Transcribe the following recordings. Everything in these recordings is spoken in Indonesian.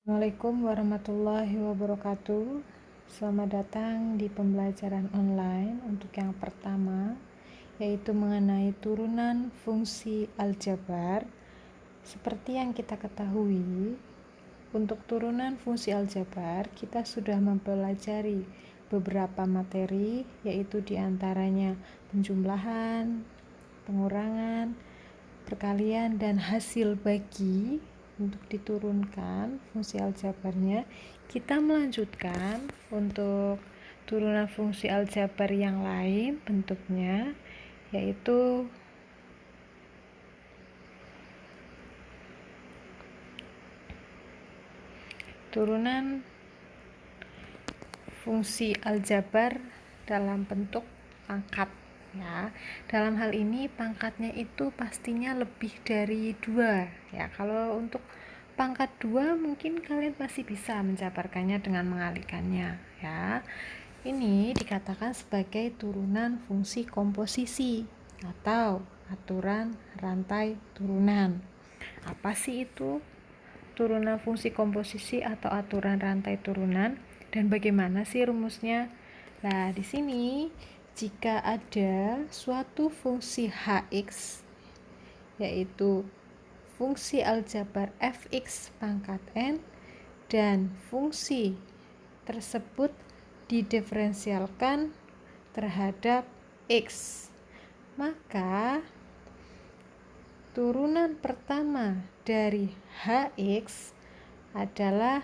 Assalamualaikum warahmatullahi wabarakatuh. Selamat datang di pembelajaran online untuk yang pertama, yaitu mengenai turunan fungsi aljabar. Seperti yang kita ketahui, untuk turunan fungsi aljabar kita sudah mempelajari beberapa materi, yaitu diantaranya penjumlahan, pengurangan, perkalian, dan hasil bagi. Untuk diturunkan fungsi aljabarnya, kita melanjutkan untuk turunan fungsi aljabar yang lain bentuknya, yaitu turunan fungsi aljabar dalam bentuk pangkat. Ya, dalam hal ini pangkatnya itu pastinya lebih dari 2. Ya, kalau untuk pangkat 2 mungkin kalian masih bisa menjabarkannya dengan mengalihkannya. Ya, ini dikatakan sebagai turunan fungsi komposisi atau aturan rantai turunan. Apa sih itu turunan fungsi komposisi atau aturan rantai turunan, dan bagaimana sih rumusnya? Nah, di sini jika ada suatu fungsi hx, yaitu fungsi aljabar fx pangkat n, dan fungsi tersebut didiferensialkan terhadap x, maka turunan pertama dari hx adalah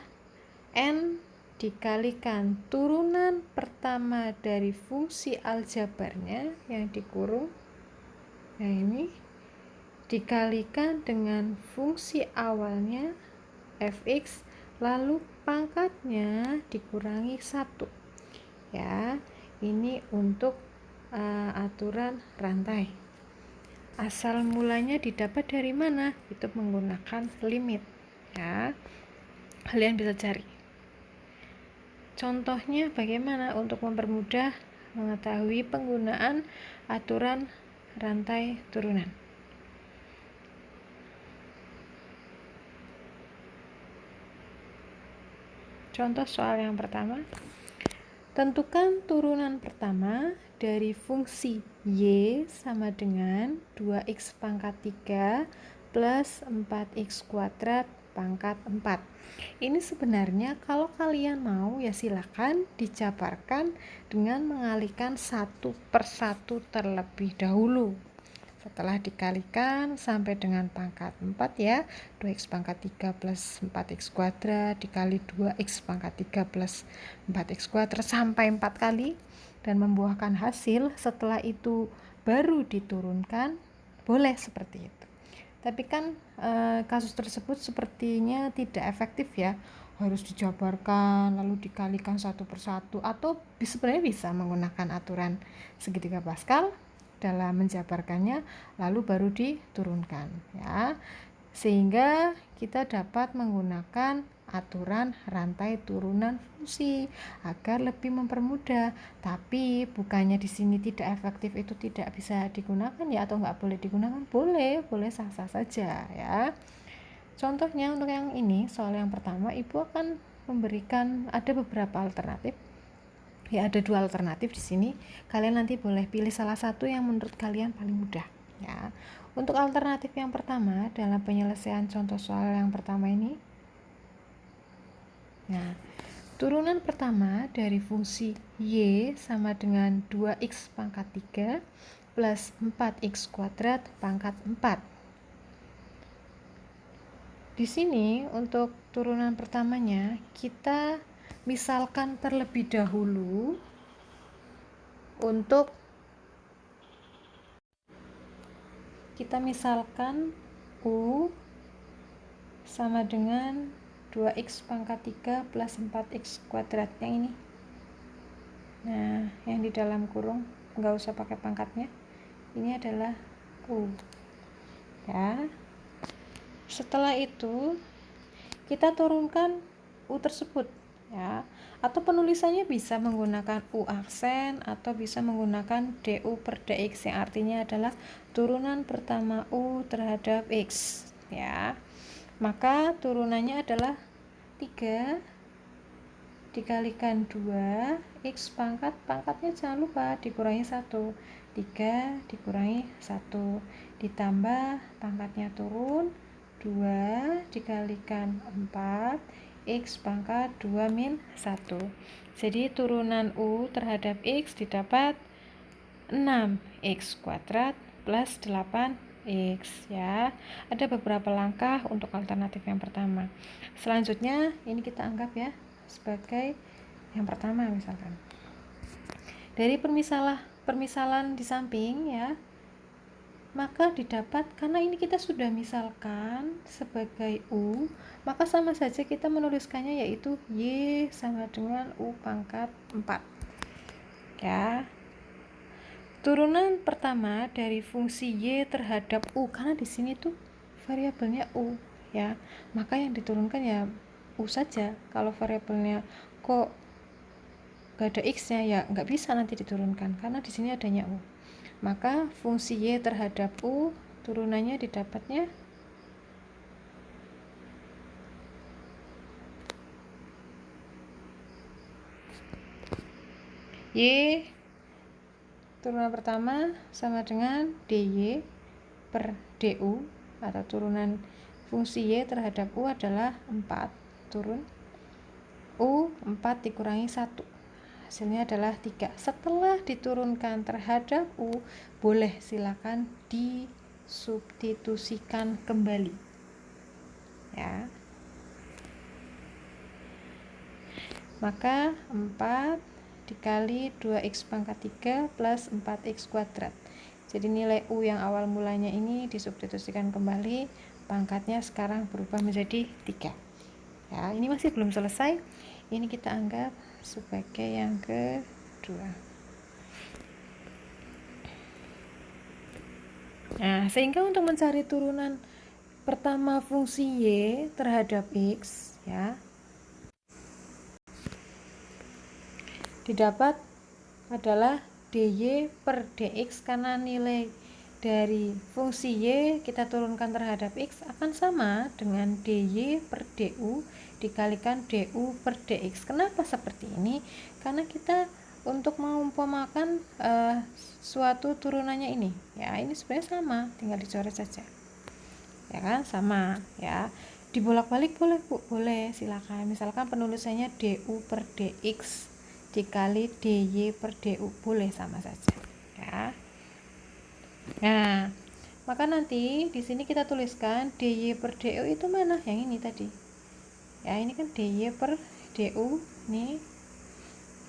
n dikalikan turunan pertama dari fungsi aljabarnya yang dikurung, nah ini dikalikan dengan fungsi awalnya fx, lalu pangkatnya dikurangi 1. Ya, ini untuk aturan rantai. Asal mulanya didapat dari mana? Itu menggunakan limit. Ya, kalian bisa cari. Contohnya bagaimana untuk mempermudah mengetahui penggunaan aturan rantai turunan. Contoh soal yang pertama. Tentukan turunan pertama dari fungsi y sama dengan 2x pangkat 3 plus 4x kuadrat pangkat 4. Ini sebenarnya kalau kalian mau ya silakan dijabarkan dengan mengalihkan satu persatu terlebih dahulu. Setelah dikalikan sampai dengan pangkat 4 ya, 2x pangkat 3 plus 4x kuadrat dikali 2x pangkat 3 plus 4x kuadrat sampai 4 kali dan membuahkan hasil. Setelah itu baru diturunkan, boleh seperti itu. Tapi kan kasus tersebut sepertinya tidak efektif ya, harus dijabarkan lalu dikalikan satu persatu, atau sebenarnya bisa menggunakan aturan segitiga Pascal dalam menjabarkannya lalu baru diturunkan ya, sehingga kita dapat menggunakan aturan rantai turunan fungsi agar lebih mempermudah. Tapi bukannya di sini tidak efektif itu tidak bisa digunakan ya, atau nggak boleh digunakan, boleh sah-sah saja ya. Contohnya untuk yang ini, soal yang pertama, ibu akan memberikan ada beberapa alternatif. Ya, ada 2 alternatif di sini. Kalian nanti boleh pilih salah satu yang menurut kalian paling mudah ya. Untuk alternatif yang pertama dalam penyelesaian contoh soal yang pertama ini, nah, turunan pertama dari fungsi y sama dengan 2x pangkat 3 plus 4x kuadrat pangkat 4. Di sini untuk turunan pertamanya kita misalkan terlebih dahulu untuk kita misalkan U sama dengan 2x pangkat 3 plus 4x kuadrat yang ini. Nah, yang di dalam kurung nggak usah pakai pangkatnya, ini adalah U ya. Setelah itu kita turunkan U tersebut ya, atau penulisannya bisa menggunakan U aksen atau bisa menggunakan DU per DX yang artinya adalah turunan pertama U terhadap X ya. Maka turunannya adalah 3 dikalikan 2 X pangkatnya jangan lupa dikurangi 1, 3 dikurangi 1 ditambah pangkatnya turun 2 dikalikan 4 X pangkat 2 min 1. Jadi turunan U terhadap X didapat 6X kuadrat plus 8X ya. Ada beberapa langkah untuk alternatif yang pertama. Selanjutnya ini kita anggap ya sebagai yang pertama misalkan. Dari permisalan di samping ya, maka didapat, karena ini kita sudah misalkan sebagai U, maka sama saja kita menuliskannya yaitu Y sama dengan U pangkat 4 ya. Turunan pertama dari fungsi Y terhadap U, karena di sini tuh variabelnya U ya, maka yang diturunkan ya U saja. Kalau variabelnya kok gak ada X nya ya nggak bisa nanti diturunkan, karena di sini adanya U. Maka fungsi Y terhadap U turunannya didapatnya Y turunan pertama sama dengan DY per DU, atau turunan fungsi Y terhadap U adalah 4 turun U 4 dikurangi 1, hasilnya adalah 3. Setelah diturunkan terhadap U, boleh silakan disubstitusikan kembali ya. Maka 4 dikali 2x pangkat 3 plus 4x kuadrat. Jadi nilai U yang awal mulanya ini disubstitusikan kembali, pangkatnya sekarang berubah menjadi 3 ya. Ini masih belum selesai, ini kita anggap sebagai yang kedua. Nah, sehingga untuk mencari turunan pertama fungsi Y terhadap X ya, didapat adalah dy per dx, karena nilai dari fungsi Y kita turunkan terhadap X akan sama dengan dy per du dikalikan du per dx. Kenapa seperti ini? Karena kita untuk mengumpamakan suatu turunannya ini ya, ini sebenarnya sama, tinggal dicoret saja ya kan, sama ya. Dibolak-balik boleh Bu, boleh, silakan. Misalkan penulisannya du per dx dikali dy per du, boleh, sama saja ya. Nah, maka nanti di sini kita tuliskan dy per du itu mana? Yang ini tadi ya, ini kan dy per du, nih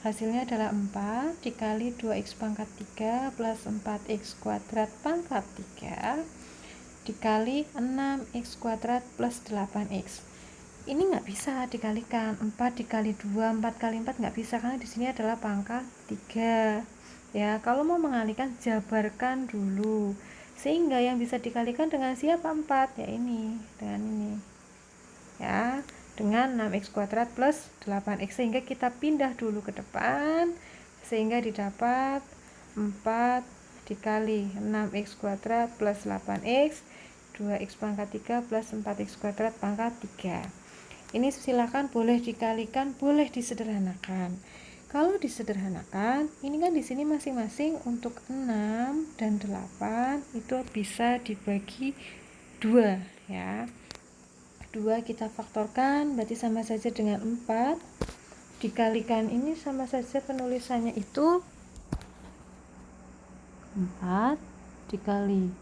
hasilnya adalah 4 dikali 2x pangkat 3 plus 4x kuadrat pangkat 3 dikali 6x kuadrat plus 8x. Ini nggak bisa dikalikan, 4 dikali 2, 4 kali 4 nggak bisa, karena di sini adalah pangkat 3 ya. Kalau mau mengalihkan, jabarkan dulu sehingga yang bisa dikalikan dengan siapa? 4 ya, ini dengan ini ya, dengan 6x kuadrat plus 8x, sehingga kita pindah dulu ke depan sehingga didapat 4 dikali 6x kuadrat plus 8x 2x pangkat 3 plus 4x kuadrat pangkat 3. Ini silakan boleh dikalikan, boleh disederhanakan. Kalau disederhanakan, ini kan di sini masing-masing untuk 6 dan 8 itu bisa dibagi 2 ya. 2 kita faktorkan berarti sama saja dengan 4 dikalikan ini sama saja penulisannya itu 4 dikali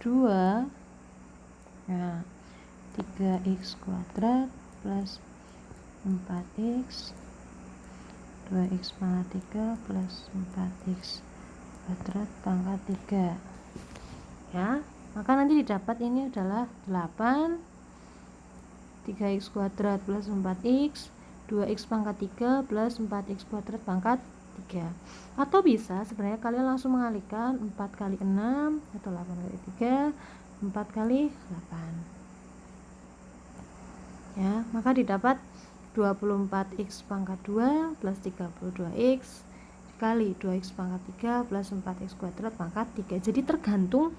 2 nah 3x kuadrat plus 4x 2x pangkat 3 plus 4x kuadrat pangkat 3 ya. Maka nanti didapat ini adalah 8 3x kuadrat plus 4x 2x pangkat 3 plus 4x kuadrat pangkat 3. Atau bisa sebenarnya kalian langsung mengalihkan 4 kali 6 atau 8 kali 3 4 kali 8 ya. Maka didapat 24x pangkat 2 plus 32x dikali 2x pangkat 3 plus 4x kuadrat pangkat 3. Jadi tergantung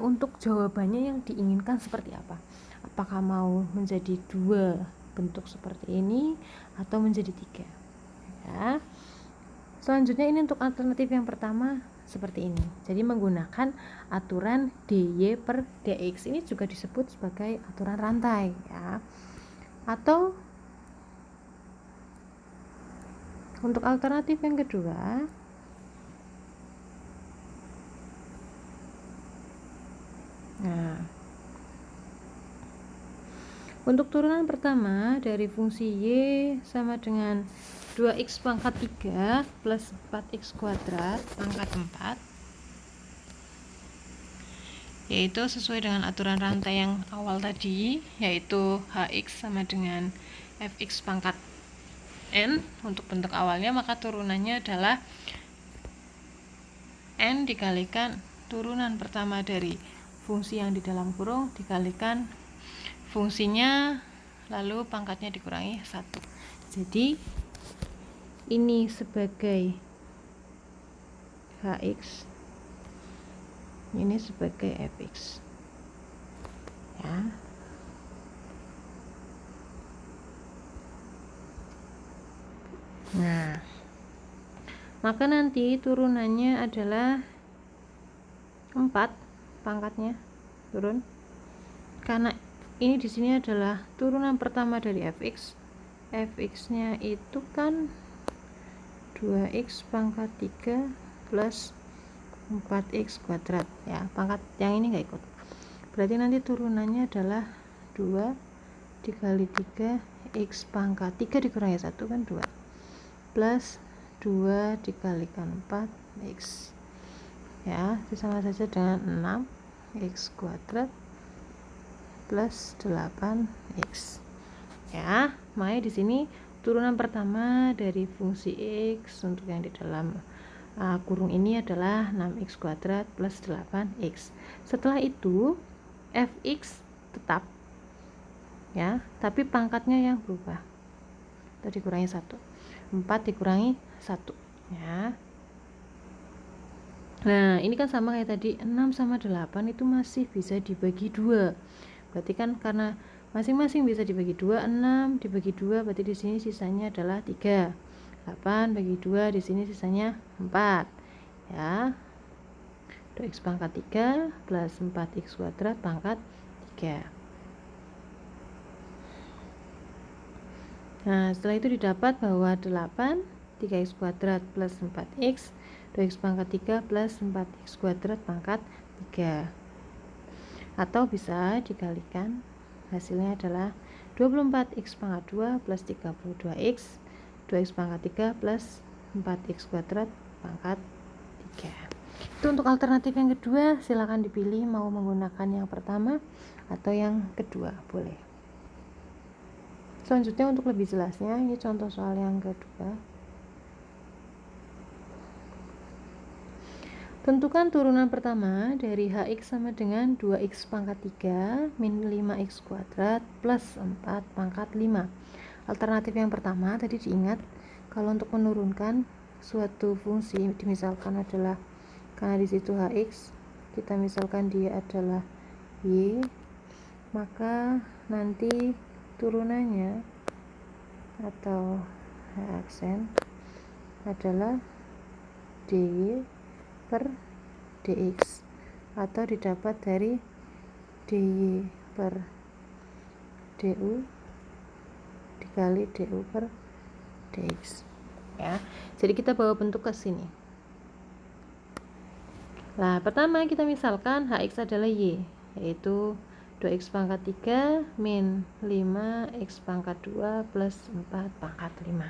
untuk jawabannya yang diinginkan seperti apa. Apakah mau menjadi 2 bentuk seperti ini atau menjadi 3 ya. Selanjutnya ini untuk alternatif yang pertama seperti ini. Jadi menggunakan aturan dy per dx, ini juga disebut sebagai aturan rantai ya. Atau untuk alternatif yang kedua, nah untuk turunan pertama dari fungsi y sama dengan 2x pangkat 3 plus 4x kuadrat pangkat 4, yaitu sesuai dengan aturan rantai yang awal tadi, yaitu hx sama dengan fx pangkat n untuk bentuk awalnya, maka turunannya adalah n dikalikan turunan pertama dari fungsi yang di dalam kurung dikalikan fungsinya, lalu pangkatnya dikurangi 1. Jadi ini sebagai hx, ini sebagai fx ya. Nah, maka nanti turunannya adalah 4, pangkatnya turun, karena ini di sini adalah turunan pertama dari fx. Fx-nya itu kan 2x pangkat 3 plus 4x kuadrat ya, pangkat yang ini enggak ikut. Berarti nanti turunannya adalah 2 dikali 3 x pangkat 3 dikurangi 1 kan 2 plus 2 dikalikan 4 x ya, itu sama saja dengan 6 x kuadrat plus 8x ya. Makanya di sini turunan pertama dari fungsi x untuk yang di dalam kurung ini adalah 6x kuadrat plus 8x. Setelah itu fx tetap ya, tapi pangkatnya yang berubah, tadi dikurangi 1, 4 dikurangi 1 ya. Nah ini kan sama kayak tadi, 6 sama 8 itu masih bisa dibagi 2, berarti kan karena masing-masing bisa dibagi 2, 6 dibagi 2 berarti di sini sisanya adalah 3, 8 bagi 2 di sini sisanya 4 ya. 2x pangkat 3 plus 4x kuadrat pangkat 3. Nah setelah itu didapat bahwa 8 3x kuadrat plus 4x, 2x pangkat 3 plus 4x kuadrat pangkat 3, atau bisa dikalikan, hasilnya adalah 24x pangkat 2 plus 32x, 2x pangkat 3 plus 4x kuadrat pangkat 3. Itu untuk alternatif yang kedua, silakan dipilih mau menggunakan yang pertama atau yang kedua, boleh. Selanjutnya untuk lebih jelasnya, ini contoh soal yang kedua. Tentukan turunan pertama dari hx sama dengan 2x pangkat 3 min 5x kuadrat plus 4 pangkat 5. Alternatif yang pertama tadi diingat, kalau untuk menurunkan suatu fungsi dimisalkan adalah, karena di situ hx, kita misalkan dia adalah y, maka nanti turunannya atau aksen adalah dy per dx, atau didapat dari dy per du dikali du per dx ya. Jadi kita bawa bentuk ke sini. Nah pertama kita misalkan hx adalah y, yaitu 2x pangkat 3 min 5x pangkat 2 plus 4 pangkat 5.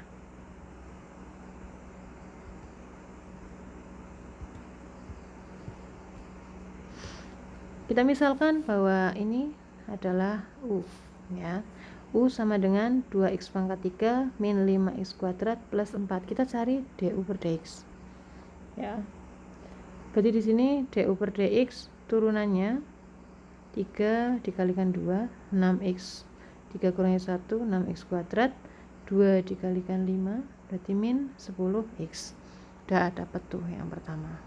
Kita misalkan bahwa ini adalah u ya. U sama dengan 2x pangkat 3 min 5x kuadrat plus 4. Kita cari du per dx ya. Berarti di sini du per dx turunannya 3 dikalikan 2, 6x, 3 kurangi 1, 6x kuadrat, 2 dikalikan 5 berarti min 10x. Udah dapat tuh yang pertama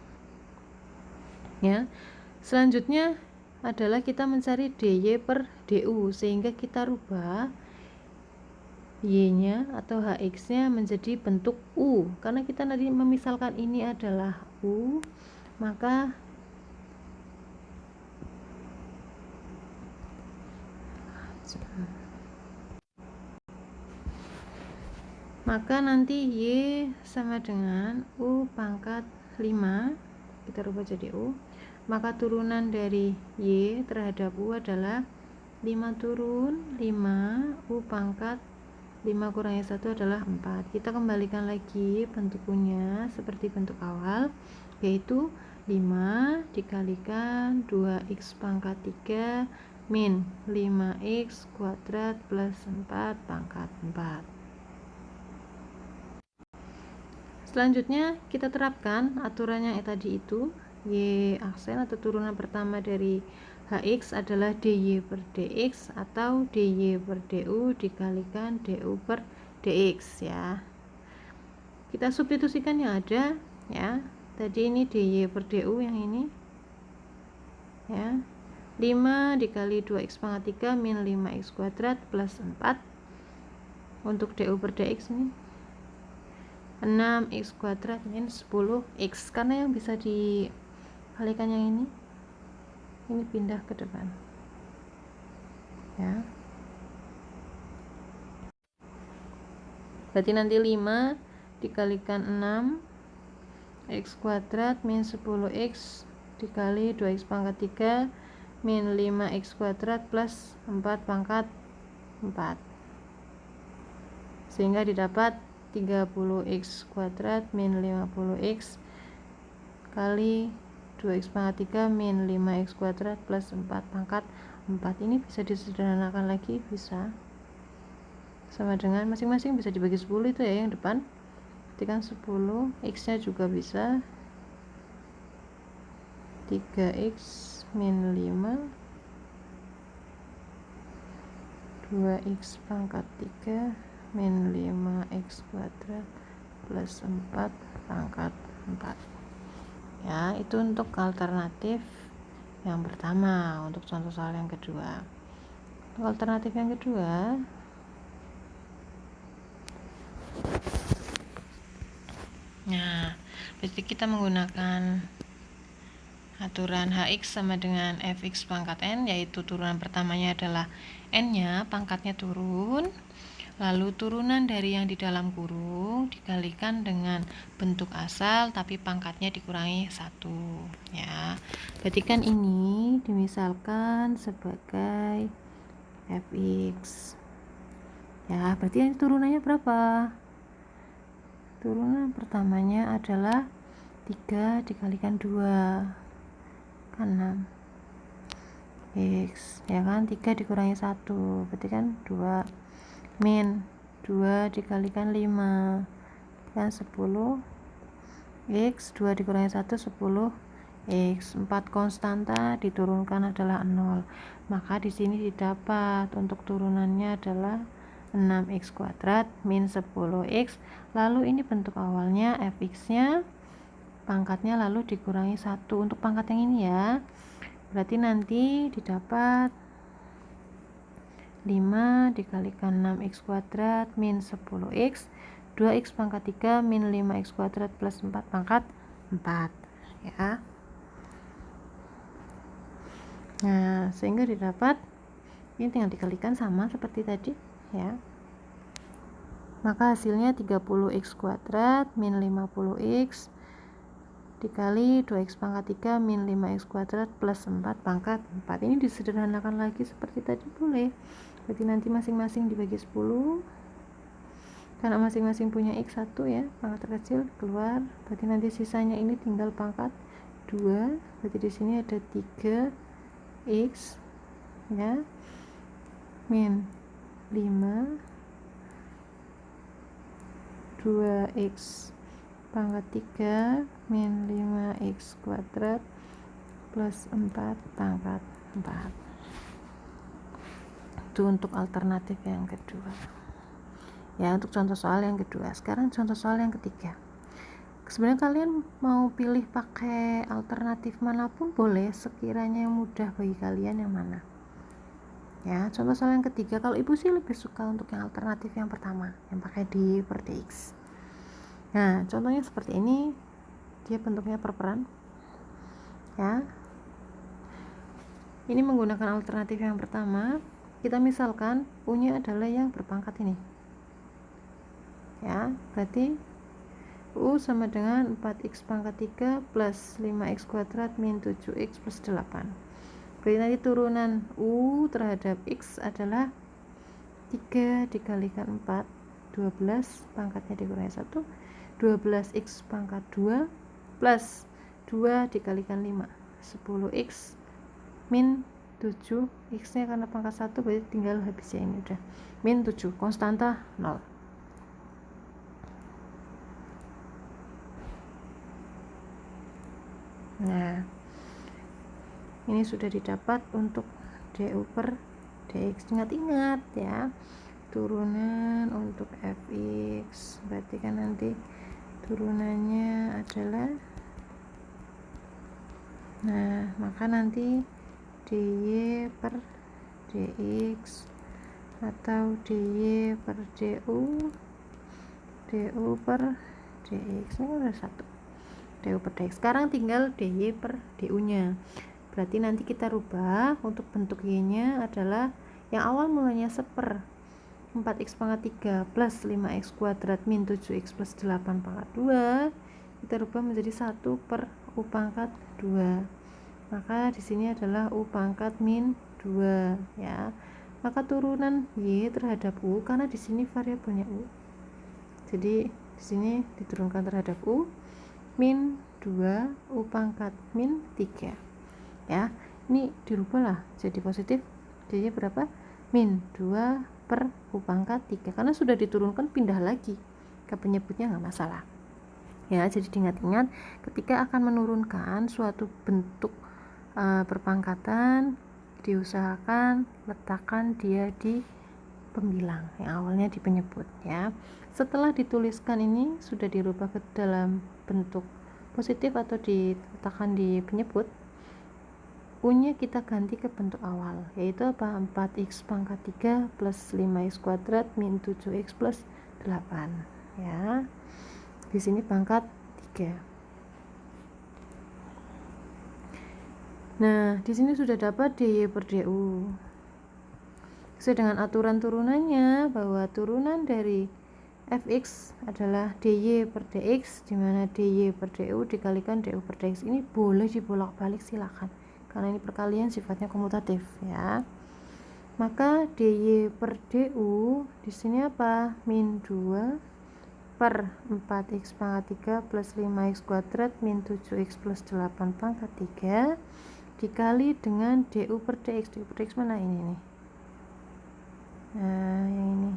ya. Selanjutnya adalah kita mencari dy per du, sehingga kita rubah Y-nya atau HX-nya menjadi bentuk U. Karena kita nanti memisalkan ini adalah U, maka nanti Y sama dengan U pangkat 5, kita rubah jadi U, maka turunan dari Y terhadap U adalah 5 turun 5, U pangkat 5 kurangi 1 adalah 4. Kita kembalikan lagi bentuknya seperti bentuk awal, yaitu 5 dikalikan 2x pangkat 3 min 5x kuadrat plus 4 pangkat 4. Selanjutnya kita terapkan aturan yang tadi itu. Y aksen atau turunan pertama dari HX adalah DY per DX atau DY per DU dikalikan DU per DX ya. Kita substitusikan yang ada ya. Tadi ini DY per DU yang ini ya. 5 dikali 2x pangkat 3 min 5x kuadrat plus 4. Untuk DU per DX ini 6x kuadrat min 10x, karena yang bisa dikalikan yang ini pindah ke depan ya. Berarti nanti 5 dikalikan 6x kuadrat min 10x dikali 2x pangkat 3 min 5x kuadrat plus 4 pangkat 4, sehingga didapat 30x kuadrat min 50x kali 2x pangkat 3 min 5x kuadrat plus 4 pangkat 4. Ini bisa disederhanakan lagi, bisa sama dengan masing-masing bisa dibagi 10 itu ya yang depan. Ketikkan 10, x nya juga bisa 3x min 5 2x pangkat 3 min 5x kuadrat plus 4 pangkat 4 ya. Itu untuk alternatif yang pertama. Untuk contoh soal yang kedua, untuk alternatif yang kedua nah, berarti kita menggunakan aturan HX sama dengan Fx pangkat N, yaitu turunan pertamanya adalah N nya pangkatnya turun, lalu turunan dari yang di dalam kurung dikalikan dengan bentuk asal tapi pangkatnya dikurangi 1 ya. Berarti kan ini dimisalkan sebagai Fx ya. Berarti yang turunannya berapa? Turunan pertamanya adalah 3 dikalikan 2 kan 6 x ya kan, 3 dikurangi 1 berarti kan 2 min 2 dikalikan 5 kan 10 x, 2 dikurangi 1 10 x. 4 konstanta diturunkan adalah 0, maka di sini didapat untuk turunannya adalah 6x kuadrat min 10x. Lalu ini bentuk awalnya fx nya pangkatnya lalu dikurangi 1 untuk pangkat yang ini ya. Berarti nanti didapat 5 dikalikan 6x kuadrat min 10x 2x pangkat 3 min 5x kuadrat plus 4 pangkat 4 ya. Nah, sehingga didapat ini tinggal dikalikan sama seperti tadi ya. Maka hasilnya 30x kuadrat min 50x dikali 2x pangkat 3 min 5x kuadrat plus 4 pangkat 4. Ini disederhanakan lagi seperti tadi boleh. Berarti nanti masing-masing dibagi 10 karena masing-masing punya x 1 ya, pangkat terkecil keluar. Berarti nanti sisanya ini tinggal pangkat 2. Berarti di sini ada 3x ya min 5 2x pangkat 3 min 5x kuadrat plus 4 pangkat 4. Itu untuk alternatif yang kedua ya, untuk contoh soal yang kedua. Sekarang contoh soal yang ketiga. Sebenarnya kalian mau pilih pakai alternatif manapun boleh, sekiranya yang mudah bagi kalian yang mana Ya, contoh soal yang ketiga, kalau ibu sih lebih suka untuk yang alternatif yang pertama, yang pakai dy per dx. Nah, contohnya seperti ini, dia bentuknya perperan. Ya, ini menggunakan alternatif yang pertama. Kita misalkan u-nya adalah yang berpangkat ini. Ya, berarti u sama dengan 4x pangkat 3 plus 5x kuadrat min 7x plus 8. Berarti nanti turunan u terhadap x adalah 3 dikalikan 4, 12, pangkatnya dikurangi 1, 12x pangkat 2 plus 2 dikalikan 5, 10x min 7, x nya karena pangkat 1 berarti tinggal habisnya ini udah min 7, konstanta 0. Nah, ini sudah didapat untuk du per dx. Ingat-ingat ya, turunan untuk fx, berarti kan nanti turunannya adalah, nah maka nanti dy per dx atau dy per du per dx, ini udah satu, du per dx. Sekarang tinggal dy per du nya, berarti nanti kita rubah untuk bentuk y nya adalah yang awal mulanya seper 4x pangkat 3 plus 5x kuadrat min 7x plus 8 pangkat 2, kita rubah menjadi 1 per u pangkat 2. Maka di sini adalah u pangkat min 2 ya. Maka turunan y terhadap u, karena di sini variabelnya u, jadi di sini diturunkan terhadap u, min 2 u pangkat min 3 ya. Ini dirubah lah jadi positif, jadi berapa? Min 2 per u pangkat 3, karena sudah diturunkan pindah lagi ke penyebutnya nggak masalah ya. Jadi diingat-ingat ketika akan menurunkan suatu bentuk perpangkatan, diusahakan letakkan dia di pembilang yang awalnya di penyebut ya. Setelah dituliskan ini sudah dirubah ke dalam bentuk positif atau diletakkan di penyebut, u-nya kita ganti ke bentuk awal, yaitu apa? 4x pangkat 3 plus 5x kuadrat min 7x plus 8 ya. Di sini pangkat 3. Nah, di sini sudah dapat dy per du. Sesuai dengan aturan turunannya, bahwa turunan dari fx adalah dy per dx, di mana dy per du dikalikan du per dx. Ini boleh dibolak-balik, silakan, karena ini perkalian sifatnya komutatif ya. Maka dy per du di sini apa? Min 2 per 4x pangkat 3 plus 5x kuadrat min 7x plus 8 pangkat 3 dikali dengan du per dx. Du per dx mana ini nih? Nah, yang ini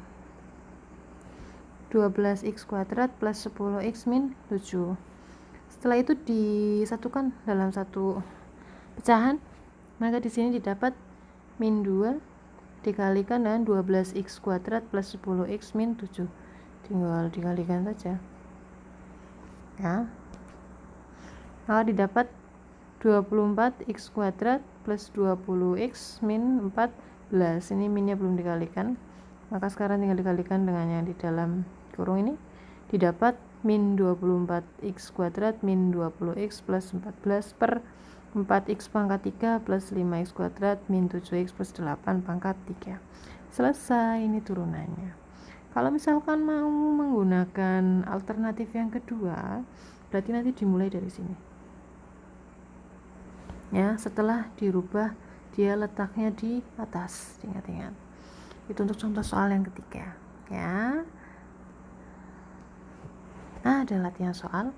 12x kuadrat plus 10x min 7. Setelah itu disatukan dalam satu pecahan, maka di sini didapat min 2 dikalikan dengan 12x kuadrat plus 10x min 7. Tinggal dikalikan saja ya. Maka didapat 24x kuadrat plus 20x min 14. Ini minnya belum dikalikan, maka sekarang tinggal dikalikan dengan yang di dalam kurung ini, didapat min 24x kuadrat min 20x plus 14 per 4x pangkat 3 plus 5x kuadrat min 7x plus 8 pangkat 3. Selesai, ini turunannya. Kalau misalkan mau menggunakan alternatif yang kedua, berarti nanti dimulai dari sini ya. Setelah dirubah, dia letaknya di atas, ingat-ingat. Itu untuk contoh soal yang ketiga ya. Nah, ada latihan soal,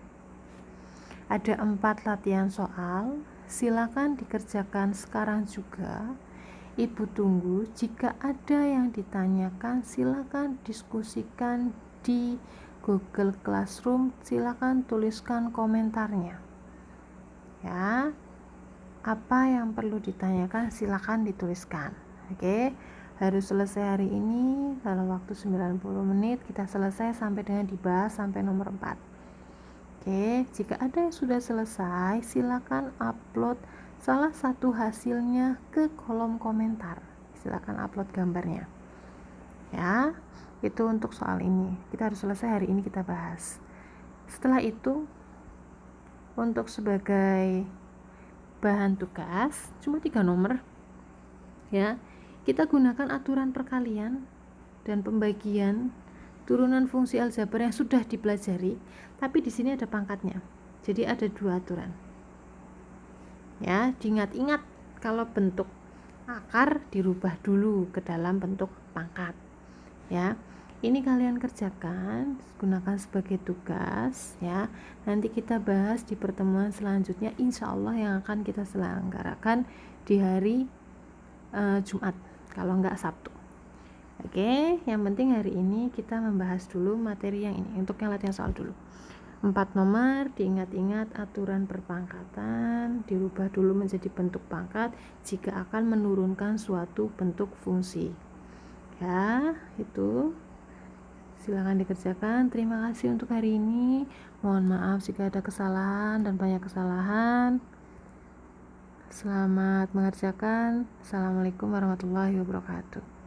ada 4 latihan soal, silakan dikerjakan sekarang juga. Ibu tunggu. Jika ada yang ditanyakan, silakan diskusikan di Google Classroom, silakan tuliskan komentarnya ya. Apa yang perlu ditanyakan silakan dituliskan. Oke, harus selesai hari ini dalam waktu 90 menit. Kita selesai sampai dengan dibahas sampai nomor 4. Oke, jika ada yang sudah selesai, silakan upload salah satu hasilnya ke kolom komentar. silakan upload gambarnya ya. Itu untuk soal ini, kita harus selesai hari ini kita bahas. Setelah itu untuk sebagai bahan tugas cuma 3 nomor ya, kita gunakan aturan perkalian dan pembagian turunan fungsi aljabar yang sudah dipelajari, tapi di sini ada pangkatnya, jadi ada 2 aturan ya. Diingat-ingat kalau bentuk akar dirubah dulu ke dalam bentuk pangkat ya. Ini kalian kerjakan, gunakan sebagai tugas ya. Nanti kita bahas di pertemuan selanjutnya, insya Allah yang akan kita selenggarakan di hari Jumat, kalau enggak Sabtu. Oke, yang penting hari ini kita membahas dulu materi yang ini. Untuk yang latihan soal dulu, 4 nomor, diingat-ingat aturan perpangkatan, dirubah dulu menjadi bentuk pangkat jika akan menurunkan suatu bentuk fungsi ya. Itu silakan dikerjakan. Terima kasih untuk hari ini. Mohon maaf jika ada kesalahan dan banyak kesalahan. Selamat mengerjakan. Assalamualaikum warahmatullahi wabarakatuh.